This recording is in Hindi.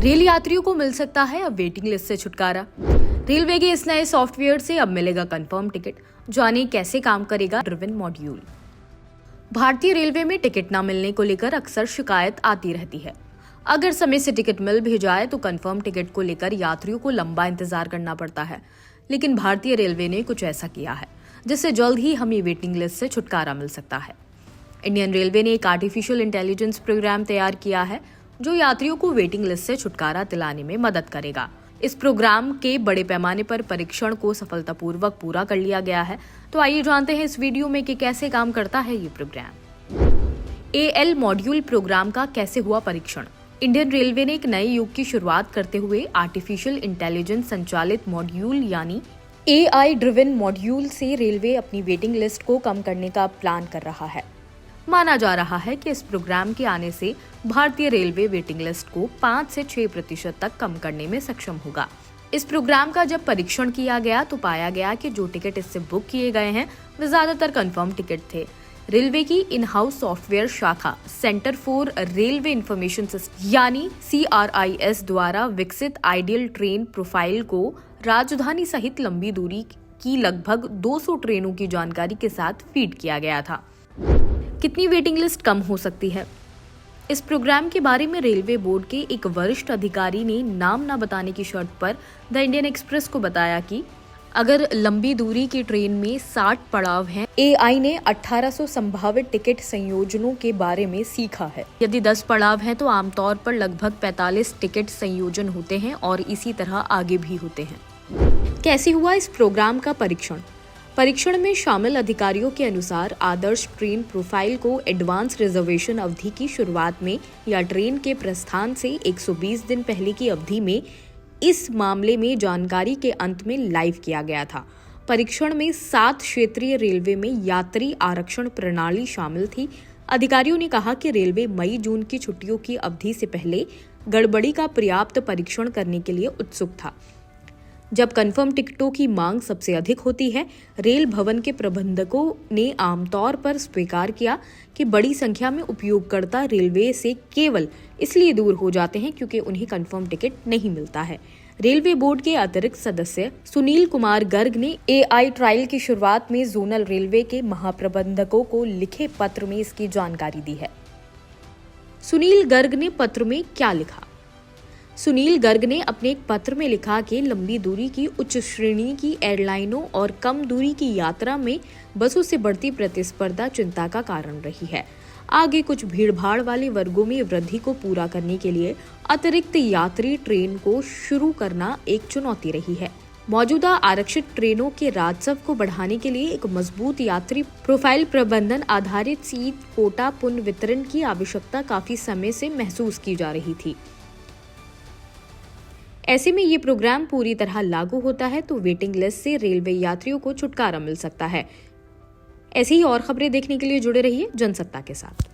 रेल यात्रियों को मिल सकता है अब वेटिंग लिस्ट से छुटकारा। रेलवे के इस नए सॉफ्टवेयर से अब मिलेगा कंफर्म टिकट। जानिए कैसे काम करेगा ड्रिवन मॉड्यूल। भारतीय रेलवे में टिकट न मिलने को लेकर अक्सर शिकायत आती रहती है। अगर समय से टिकट मिल भी जाए तो कंफर्म टिकट को लेकर यात्रियों को लंबा इंतजार करना पड़ता है। लेकिन भारतीय रेलवे ने कुछ ऐसा किया है जिससे जल्द ही हमें वेटिंग लिस्ट से छुटकारा मिल सकता है। इंडियन रेलवे ने एक आर्टिफिशियल इंटेलिजेंस प्रोग्राम तैयार किया है जो यात्रियों को वेटिंग लिस्ट से छुटकारा दिलाने में मदद करेगा। इस प्रोग्राम के बड़े पैमाने पर परीक्षण को सफलतापूर्वक पूरा कर लिया गया है। तो आइए जानते हैं इस वीडियो में कि कैसे काम करता है ये प्रोग्राम। एएल मॉड्यूल प्रोग्राम का कैसे हुआ परीक्षण। इंडियन रेलवे ने एक नए युग की शुरुआत करते हुए आर्टिफिशियल इंटेलिजेंस संचालित मॉड्यूल यानी एआई ड्रिवन मॉड्यूल से रेलवे अपनी वेटिंग लिस्ट को कम करने का प्लान कर रहा है। माना जा रहा है कि इस प्रोग्राम के आने से भारतीय रेलवे वेटिंग लिस्ट को 5 से 6% तक कम करने में सक्षम होगा। इस प्रोग्राम का जब परीक्षण किया गया तो पाया गया कि जो टिकट इससे बुक किए गए हैं वे ज्यादातर कंफर्म टिकट थे। रेलवे की इन हाउस सॉफ्टवेयर शाखा centre for railway information system यानी CRIS द्वारा विकसित आइडियल ट्रेन प्रोफाइल को राजधानी सहित लंबी दूरी की लगभग 200 ट्रेनों की जानकारी के साथ फीड किया गया था। कितनी वेटिंग लिस्ट कम हो सकती है? इस प्रोग्राम के बारे में रेलवे बोर्ड के एक वरिष्ठ अधिकारी ने नाम न बताने की शर्त पर द इंडियन एक्सप्रेस को बताया कि अगर लंबी दूरी की ट्रेन में 60 पड़ाव हैं, एआई ने 1800 संभावित टिकट संयोजनों के बारे में सीखा है। यदि 10 पड़ाव हैं तो आमतौर पर लगभग 45 टिकट संयोजन होते हैं और इसी तरह आगे भी होते हैं। कैसे हुआ इस प्रोग्राम का परीक्षण? परीक्षण में शामिल अधिकारियों के अनुसार आदर्श ट्रेन प्रोफाइल को एडवांस रिजर्वेशन अवधि की शुरुआत में या ट्रेन के प्रस्थान से 120 दिन पहले की अवधि में इस मामले में जानकारी के अंत में लाइव किया गया था। परीक्षण में 7 क्षेत्रीय रेलवे में यात्री आरक्षण प्रणाली शामिल थी। अधिकारियों ने कहा कि रेलवे मई जून की छुट्टियों की अवधि से पहले गड़बड़ी का पर्याप्त परीक्षण करने के लिए उत्सुक था। जब कंफर्म टिकटों की मांग सबसे अधिक होती है, रेल भवन के प्रबंधकों ने आमतौर पर स्वीकार किया कि बड़ी संख्या में उपयोगकर्ता रेलवे से केवल इसलिए दूर हो जाते हैं क्योंकि उन्हें कंफर्म टिकट नहीं मिलता है। रेलवे बोर्ड के अतिरिक्त सदस्य सुनील कुमार गर्ग ने एआई ट्रायल की शुरुआत में जोनल रेलवे के महाप्रबंधकों को लिखे पत्र में इसकी जानकारी दी है। सुनील गर्ग ने पत्र में क्या लिखा? सुनील गर्ग ने अपने एक पत्र में लिखा कि लंबी दूरी की उच्च श्रेणी की एयरलाइनों और कम दूरी की यात्रा में बसों से बढ़ती प्रतिस्पर्धा चिंता का कारण रही है। आगे कुछ भीड़भाड़ वाले वर्गों में वृद्धि को पूरा करने के लिए अतिरिक्त यात्री ट्रेन को शुरू करना एक चुनौती रही है। मौजूदा आरक्षित ट्रेनों के राजस्व को बढ़ाने के लिए एक मजबूत यात्री प्रोफाइल प्रबंधन आधारित सीट कोटा पुनर्वितरण की आवश्यकता काफी समय से महसूस की जा रही थी। ऐसे में ये प्रोग्राम पूरी तरह लागू होता है तो वेटिंग लिस्ट से रेलवे यात्रियों को छुटकारा मिल सकता है। ऐसी ही और खबरें देखने के लिए जुड़े रहिए जनसत्ता के साथ।